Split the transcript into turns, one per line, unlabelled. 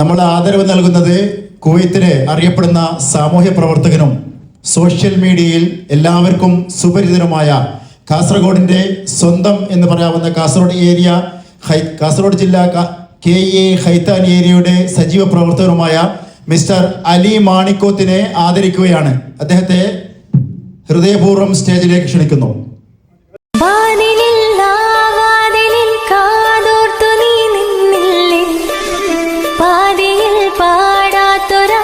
നമ്മൾ ആദരവ് നൽകുന്നത് കുവൈത്തിലെ അറിയപ്പെടുന്ന സാമൂഹ്യ പ്രവർത്തകനും സോഷ്യൽ മീഡിയയിൽ എല്ലാവർക്കും സുപരിചിതനുമായ കാസർഗോഡിൻ്റെ സ്വന്തം എന്ന് പറയാവുന്ന കാസർഗോഡ് ജില്ല KA ഹൈത്താൻ ഏരിയയുടെ സജീവ പ്രവർത്തകരുമായ മിസ്റ്റർ അലി മാണിക്കോത്തിനെ ആദരിക്കുകയാണ്. അദ്ദേഹത്തെ ഹൃദയപൂർവ്വം സ്റ്റേജിലേക്ക് ക്ഷണിക്കുന്നു.
പാടാത്തൊരാ